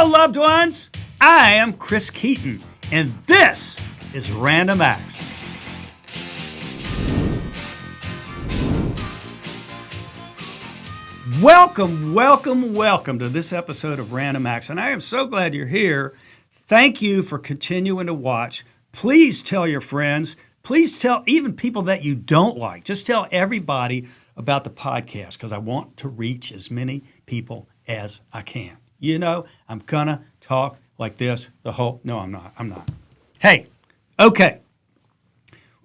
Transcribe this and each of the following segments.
Hello, loved ones. I am Chris Keaton, and this is Random Acts. Welcome to this episode of Random Acts, and I am so glad you're here. Thank you for continuing to watch. Please tell your friends. Please tell even people that you don't like. Just tell everybody about the podcast because I want to reach as many people as I can. You know, I'm going to talk like this no, I'm not. Hey, okay.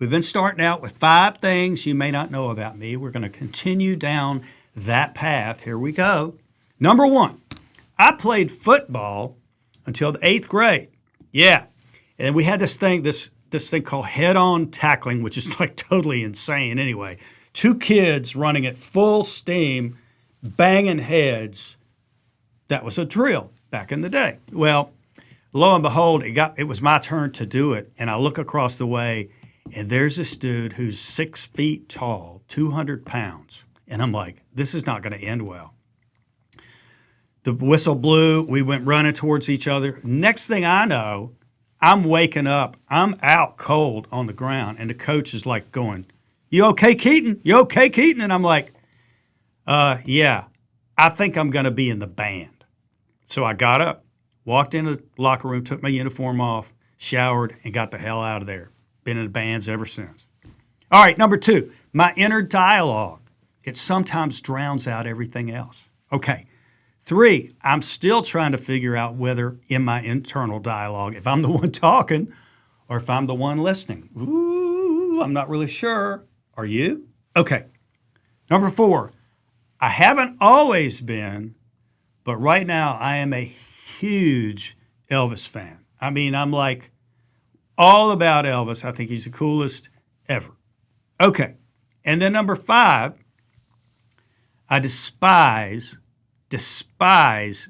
We've been starting out with 5 things you may not know about me. We're going to continue down that path. Here we go. Number 1, I played football until the 8th grade. Yeah. And we had this thing called head-on tackling, which is like totally insane anyway. 2 kids running at full steam, banging heads. That was a drill back in the day. Well, lo and behold, it was my turn to do it. And I look across the way, and there's this dude who's 6 feet tall, 200 pounds. And I'm like, this is not going to end well. The whistle blew. We went running towards each other. Next thing I know, I'm waking up. I'm out cold on the ground. And the coach is like going, "You okay, Keaton? You okay, Keaton?" And I'm like, yeah, I think I'm going to be in the band. So I got up, walked into the locker room, took my uniform off, showered, and got the hell out of there. Been in the bands ever since. All right, number 2, my inner dialogue. It sometimes drowns out everything else. Okay. 3, I'm still trying to figure out whether in my internal dialogue, if I'm the one talking or if I'm the one listening. Ooh, I'm not really sure. Are you? Okay. Number 4, I haven't always been, but right now I am a huge Elvis fan. I mean, I'm like all about Elvis. I think he's the coolest ever. Okay. And then number 5, I despise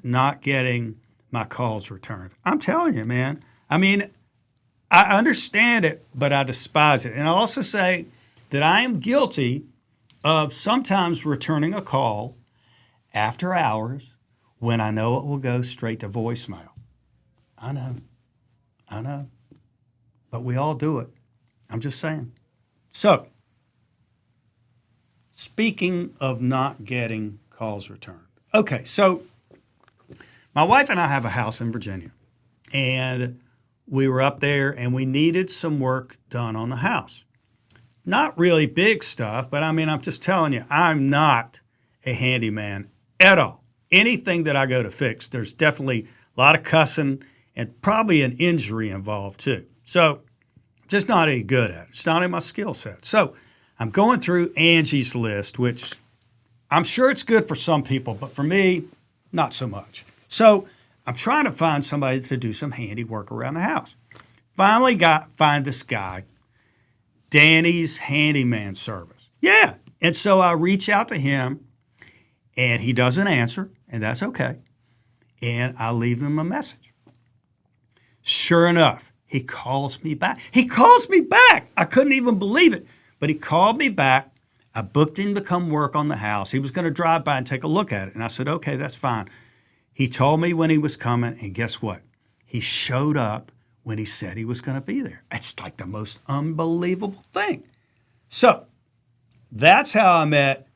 not getting my calls returned. I'm telling you, man. I mean, I understand it, but I despise it. And I'll also say that I am guilty of sometimes returning a call after hours when I know it will go straight to voicemail. I know. But we all do it. I'm just saying. So, speaking of not getting calls returned. Okay, so my wife and I have a house in Virginia, and we were up there and we needed some work done on the house. Not really big stuff, but I mean, I'm just telling you, I'm not a handyman at all. Anything that I go to fix, there's definitely a lot of cussing and probably an injury involved too. So I'm just not any good at it. It's not in my skill set. So I'm going through Angie's List, which I'm sure it's good for some people, but for me, not so much. So I'm trying to find somebody to do some handy work around the house. Finally find this guy, Danny's Handyman Service. Yeah. And so I reach out to him, and he doesn't answer, and that's okay. And I leave him a message. Sure enough, he calls me back. I couldn't even believe it. But he called me back. I booked him to come work on the house. He was going to drive by and take a look at it. And I said, okay, that's fine. He told me when he was coming, and guess what? He showed up when he said he was going to be there. It's like the most unbelievable thing. So that's how I met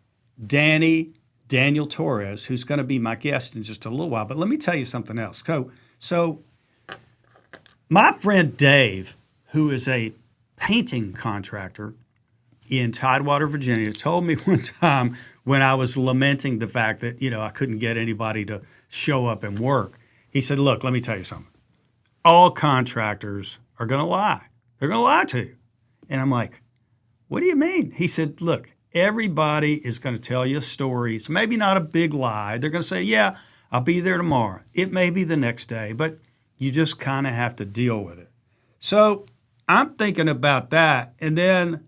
Daniel Torres, who's going to be my guest in just a little while. But let me tell you something else. So my friend Dave, who is a painting contractor in Tidewater, Virginia, told me one time when I was lamenting the fact that, I couldn't get anybody to show up and work. He said, look, let me tell you something. All contractors are going to lie. They're going to lie to you. And I'm like, what do you mean? He said, look, everybody is going to tell you a story. It's maybe not a big lie. They're going to say, yeah, I'll be there tomorrow. It may be the next day, but you just kind of have to deal with it. So I'm thinking about that. And then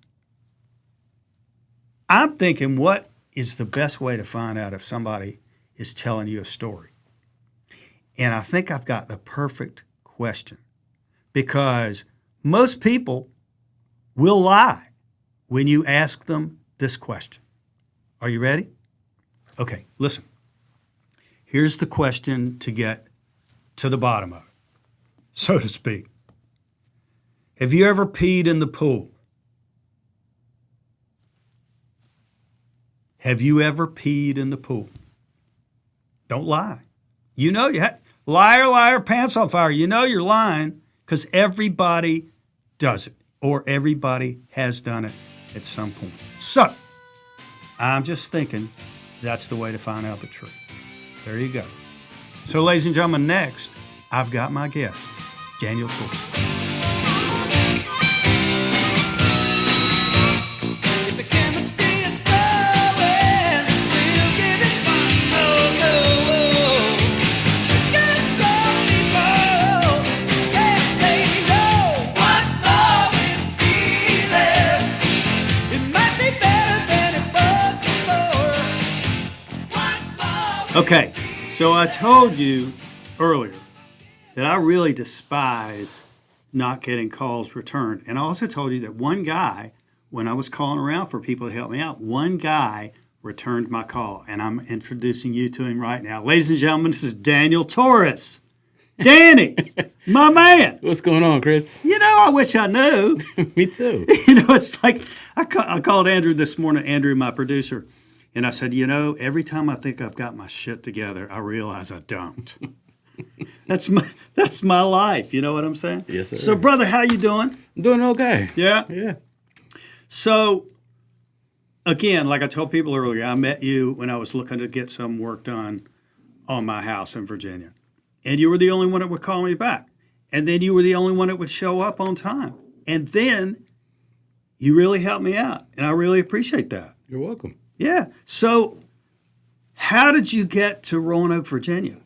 I'm thinking, what is the best way to find out if somebody is telling you a story? And I think I've got the perfect question, because most people will lie when you ask them this question. Are you ready? Okay, listen. Here's the question to get to the bottom of it, so to speak. Have you ever peed in the pool? Have you ever peed in the pool? Don't lie. You know liar, liar, pants on fire. You know you're lying because everybody does it, or everybody has done it at some point. So, I'm just thinking that's the way to find out the truth. There you go. So, ladies and gentlemen, next, I've got my guest, Danny Torres. Okay, so I told you earlier that I really despise not getting calls returned. And I also told you that one guy, when I was calling around for people to help me out, one guy returned my call. And I'm introducing you to him right now. Ladies and gentlemen, this is Danny Torres. Danny, my man. What's going on, Chris? You know, I wish I knew. Me too. You know, it's like I called Andrew this morning, Andrew, my producer. And I said, you know, every time I think I've got my shit together, I realize I don't. That's my life. You know what I'm saying? Yes, sir. So, brother, how you doing? I'm doing okay. Yeah? Yeah. So, again, like I told people earlier, I met you when I was looking to get some work done on my house in Virginia. And you were the only one that would call me back. And then you were the only one that would show up on time. And then you really helped me out. And I really appreciate that. You're welcome. Yeah. So how did you get to Roanoke, Virginia?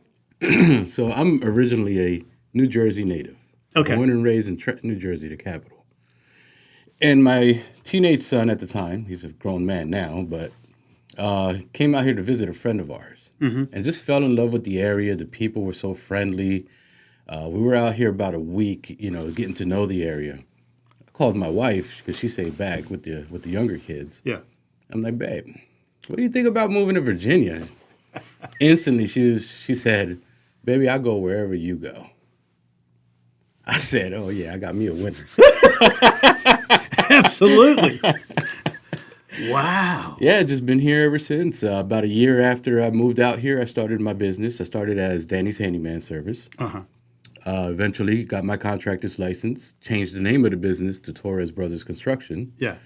So I'm originally a New Jersey native. Okay. Born and raised in Trenton, New Jersey, the capital. And my teenage son at the time, he's a grown man now, but came out here to visit a friend of ours and just fell in love with the area. The people were so friendly. We were out here about a week, you know, getting to know the area. I called my wife because she stayed back with the younger kids. Yeah. I'm like, babe, what do you think about moving to Virginia? Instantly, she said, baby, I'll go wherever you go. I said, oh, yeah, I got me a winner. Absolutely. Wow. Yeah, just been here ever since. About a year after I moved out here, I started my business. I started as Danny's Handyman Service. Eventually got my contractor's license, changed the name of the business to Torres Brothers Construction. Yeah.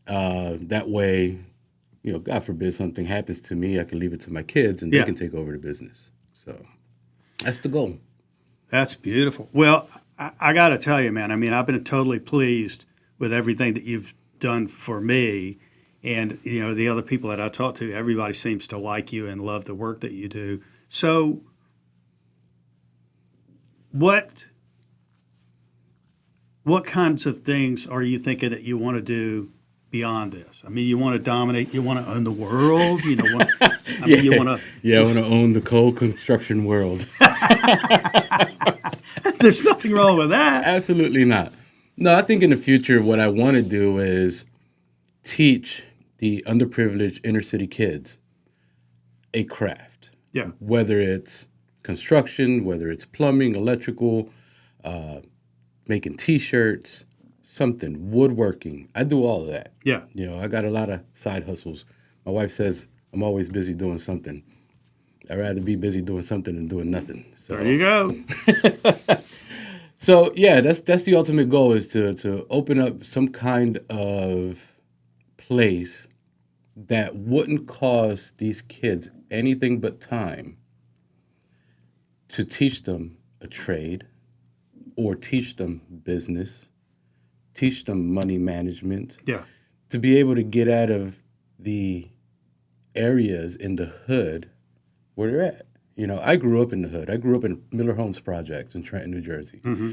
That way, you know, God forbid something happens to me, I can leave it to my kids and they can take over the business. So that's the goal. That's beautiful. Well, I got to tell you, man, I mean, I've been totally pleased with everything that you've done for me. And, you know, the other people that I talk to, everybody seems to like you and love the work that you do. So what kinds of things are you thinking that you want to do beyond this? I mean, you want to dominate, you want to own the world, you know, you want to... Yeah, I want to own the coal construction world. There's nothing wrong with that. Absolutely not. No, I think in the future what I want to do is teach the underprivileged inner city kids a craft. Yeah. Whether it's construction, whether it's plumbing, electrical, making T-shirts, something, woodworking. I do all of that. Yeah. You know, I got a lot of side hustles. My wife says I'm always busy doing something. I'd rather be busy doing something than doing nothing. So there you go. So yeah, that's the ultimate goal, is to open up some kind of place that wouldn't cost these kids anything but time to teach them a trade or teach them business, teach them money management. Yeah. To be able to get out of the areas in the hood where they're at. You know, I grew up in the hood. I grew up in Miller Homes Projects in Trenton, New Jersey. Mm-hmm.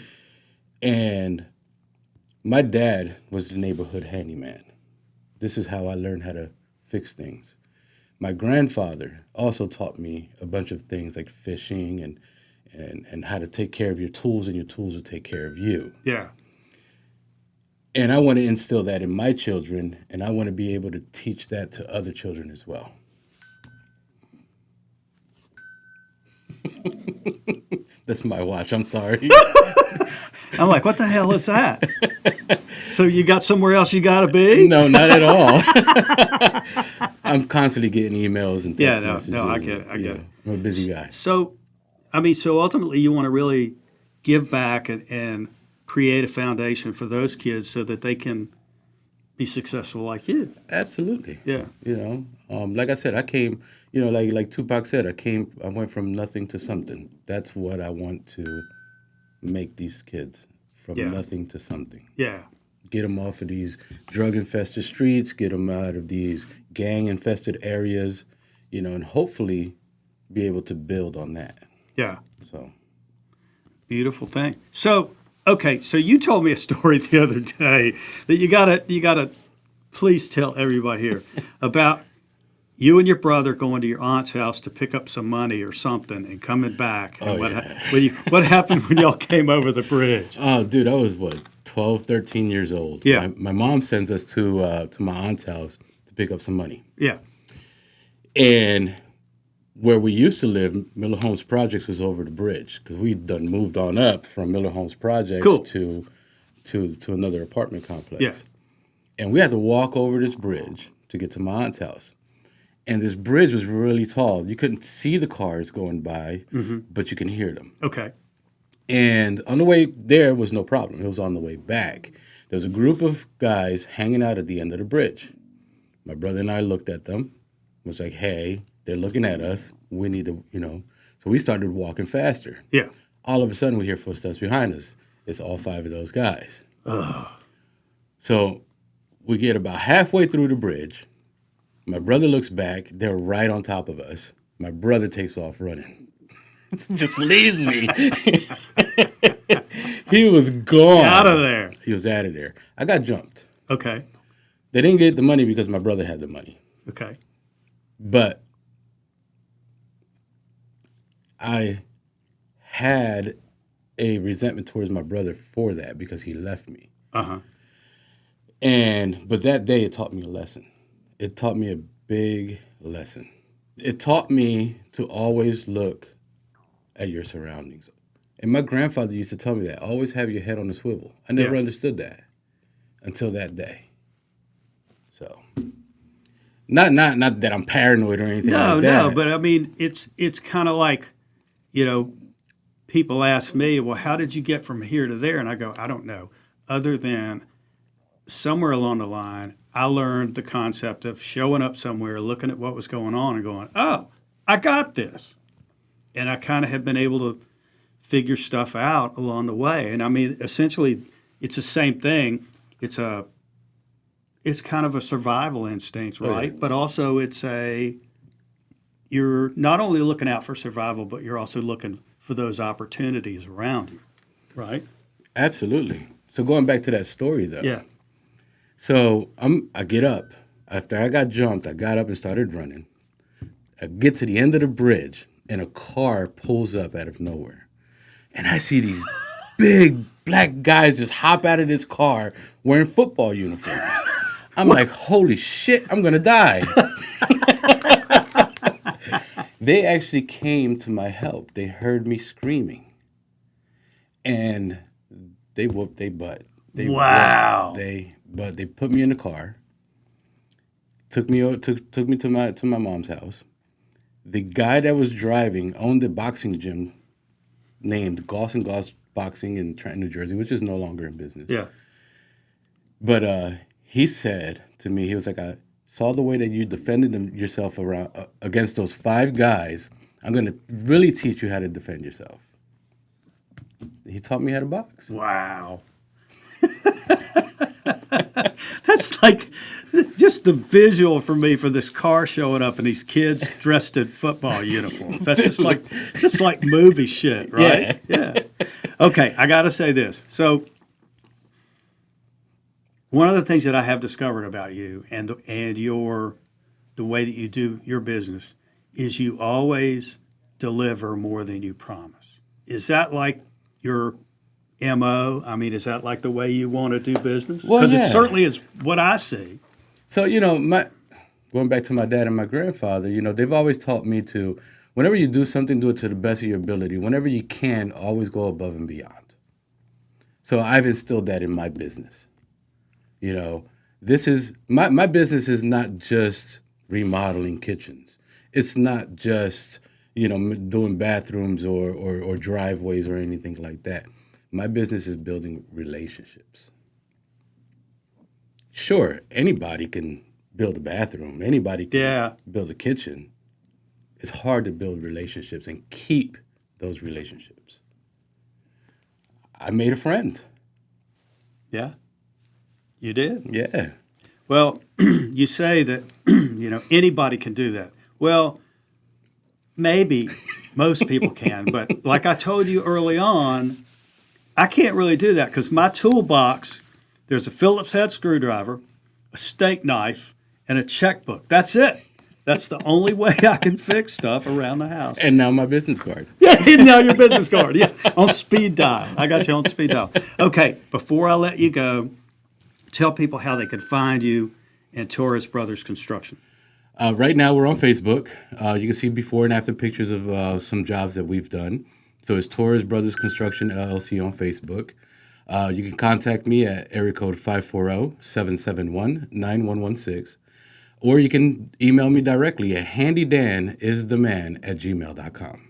And my dad was the neighborhood handyman. This is how I learned how to fix things. My grandfather also taught me a bunch of things like fishing and how to take care of your tools, and your tools will take care of you. Yeah. And I want to instill that in my children, and I want to be able to teach that to other children as well. That's my watch. I'm sorry. I'm like, what the hell is that? So you got somewhere else you got to be? No, not at all. I'm constantly getting emails and text messages. No, I get it. I get it. I'm a busy guy. So, I mean, so ultimately you want to really give back and create a foundation for those kids so that they can be successful like you. Absolutely. Yeah. You know, like I said, I came, you know, like Tupac said, I went from nothing to something. That's what I want to make these kids, from nothing to something. Yeah. Get them off of these drug-infested streets, get them out of these gang-infested areas, you know, and hopefully be able to build on that. Yeah. So. Beautiful thing. So, okay, so you told me a story the other day that you gotta please tell everybody here about you and your brother going to your aunt's house to pick up some money or something and coming back. And what happened when y'all came over the bridge? Oh, dude, I was, 12, 13 years old. Yeah. My mom sends us to my aunt's house to pick up some money. Yeah. And where we used to live, Miller Homes Projects was over the bridge because we'd done moved on up from Miller Homes Projects to another apartment complex. Yeah. And we had to walk over this bridge to get to my aunt's house. And this bridge was really tall. You couldn't see the cars going by, but you can hear them. Okay. And on the way there was no problem. It was on the way back. There was a group of guys hanging out at the end of the bridge. My brother and I looked at them, was like, hey, they're looking at us. We need to, you know. So we started walking faster. Yeah. All of a sudden, we hear footsteps behind us. It's all 5 of those guys. Ugh. So we get about halfway through the bridge. My brother looks back. They're right on top of us. My brother takes off running. Just leaves me. He was gone. Out of there. He was out of there. I got jumped. Okay. They didn't get the money because my brother had the money. Okay. But I had a resentment towards my brother for that because he left me. Uh-huh. But that day it taught me a lesson. It taught me a big lesson. It taught me to always look at your surroundings. And my grandfather used to tell me that. Always have your head on a swivel. I never understood that until that day. So, not that I'm paranoid or anything like that. No, but I mean, it's kind of like, you know, people ask me, well, how did you get from here to there? And I go, I don't know. Other than somewhere along the line, I learned the concept of showing up somewhere, looking at what was going on and going, oh, I got this. And I kind of have been able to figure stuff out along the way. And I mean, essentially, it's the same thing. It's kind of a survival instinct, right? Oh, yeah. But also you're not only looking out for survival, but you're also looking for those opportunities around you, right? Absolutely. So going back to that story, though. Yeah. So I get up. After I got jumped, I got up and started running. I get to the end of the bridge, and a car pulls up out of nowhere. And I see these big black guys just hop out of this car wearing football uniforms. I'm like, holy shit, I'm going to die. They actually came to my help. They heard me screaming. And they whooped their butt. Wow. But they put me in the car, took me to my mom's house. The guy that was driving owned a boxing gym named Goss and Goss Boxing in Trenton, New Jersey, which is no longer in business. Yeah. But he said to me, he was like, I saw the way that you defended yourself against those 5 guys. I'm going to really teach you how to defend yourself. He taught me how to box. Wow. That's like just the visual for me for this car showing up and these kids dressed in football uniforms. That's just like movie shit, right? Yeah. Okay, I got to say this. So one of the things that I have discovered about you and the way that you do your business is you always deliver more than you promise. Is that like your MO? I mean, is that like the way you want to do business? Because it certainly is what I see. So, going back to my dad and my grandfather, they've always taught me to whenever you do something, do it to the best of your ability. Whenever you can, always go above and beyond. So I've instilled that in my business. You know, this is my business is not just remodeling kitchens. It's not just, you know, doing bathrooms or driveways or anything like that. My business is building relationships. Sure, anybody can build a bathroom. Anybody can build a kitchen. It's hard to build relationships and keep those relationships. I made a friend. Yeah, you did. Yeah. Well, you say that, you know, anybody can do that. Well, maybe most people can, but like I told you early on, I can't really do that because my toolbox, there's a Phillips head screwdriver, a steak knife, and a checkbook. That's it. That's the only way I can fix stuff around the house. And now my business card. Yeah, now your business card. Yeah, on speed dial. I got you on speed dial. Okay, before I let you go, tell people how they can find you and Torres Brothers Construction. Right now we're on Facebook. You can see before and after pictures of some jobs that we've done. So it's Torres Brothers Construction LLC on Facebook. You can contact me at area code 540-771-9116. Or you can email me directly at handydanistheman@gmail.com.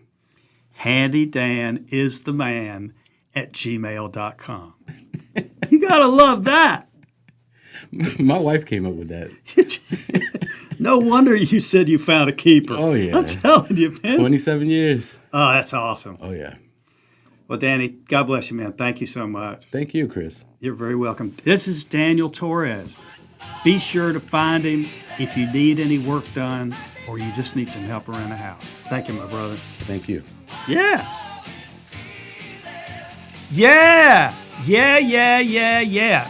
handydanistheman@gmail.com. You gotta love that. My wife came up with that. No wonder you said you found a keeper. Oh, yeah. I'm telling you, man. 27 years. Oh, that's awesome. Oh, yeah. Well, Danny, God bless you, man. Thank you so much. Thank you, Chris. You're very welcome. This is Daniel Torres. Be sure to find him if you need any work done or you just need some help around the house. Thank you, my brother. Thank you. Yeah.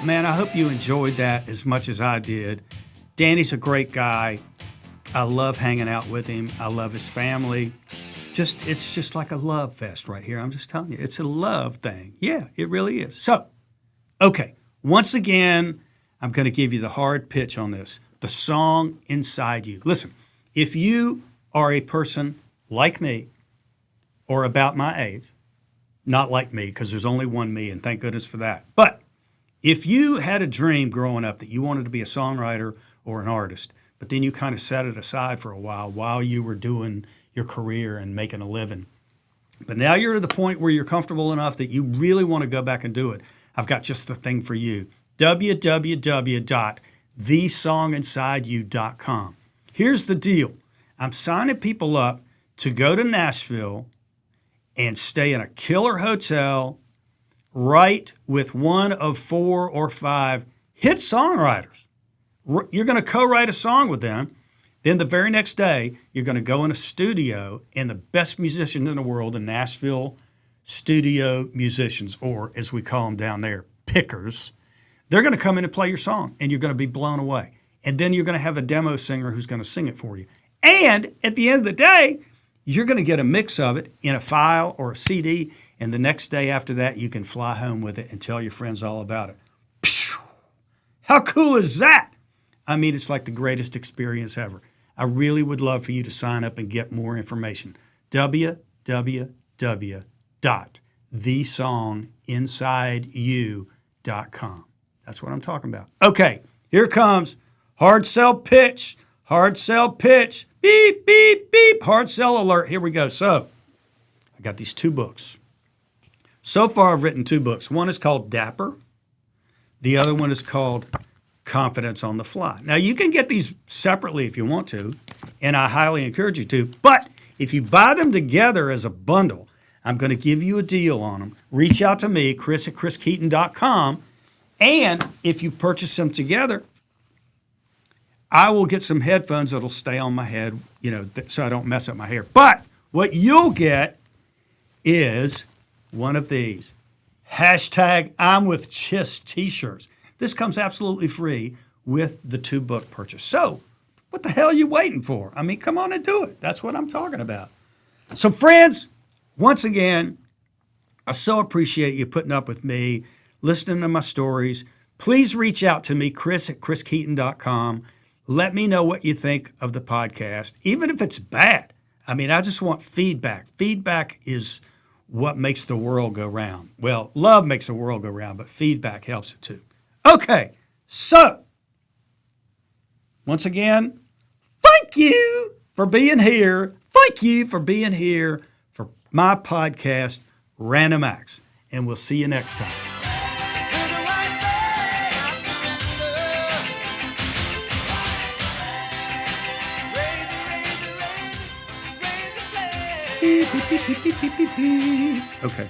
Man, I hope you enjoyed that as much as I did. Danny's a great guy. I love hanging out with him. I love his family. It's just like a love fest right here. I'm just telling you, it's a love thing. Yeah, it really is. So, okay, once again, I'm going to give you the hard pitch on this. The song inside you. Listen, if you are a person like me or about my age, not like me because there's only one me and thank goodness for that. But if you had a dream growing up that you wanted to be a songwriter or an artist, but then you kind of set it aside for a while you were doing your career and making a living. But now you're at the point where you're comfortable enough that you really want to go back and do it. I've got just the thing for you. www.thesonginsideyou.com. Here's the deal. I'm signing people up to go to Nashville and stay in a killer hotel, write with one of 4 or 5 hit songwriters. You're going to co-write a song with them. Then the very next day, you're going to go in a studio, and the best musicians in the world, the Nashville studio musicians, or as we call them down there, pickers, they're going to come in and play your song, and you're going to be blown away. And then you're going to have a demo singer who's going to sing it for you. And at the end of the day, you're going to get a mix of it in a file or a CD, and the next day after that, you can fly home with it and tell your friends all about it. How cool is that? I mean, it's like the greatest experience ever. I really would love for you to sign up and get more information. www.thesonginsideyou.com. That's what I'm talking about. Okay, here comes hard sell pitch. Hard sell pitch. Beep, beep, beep. Hard sell alert. Here we go. So I got these 2 books. So far, I've written 2 books. One is called Dapper. The other one is called Confidence on the Fly. Now, you can get these separately if you want to, and I highly encourage you to. But if you buy them together as a bundle, I'm going to give you a deal on them. Reach out to me, Chris at chriskeaton.com, and if you purchase them together, I will get some headphones that'll stay on my head, so I don't mess up my hair. But what you'll get is one of these. #I'mWithChis t-shirts. This comes absolutely free with the 2-book purchase. So what the hell are you waiting for? I mean, come on and do it. That's what I'm talking about. So friends, once again, I so appreciate you putting up with me, listening to my stories. Please reach out to me, Chris at chriskeaton.com. Let me know what you think of the podcast, even if it's bad. I mean, I just want feedback. Feedback is what makes the world go round. Well, love makes the world go round, but feedback helps it too. Okay, so once again, thank you for being here. Thank you for being here for my podcast, Random Acts. And we'll see you next time. Okay.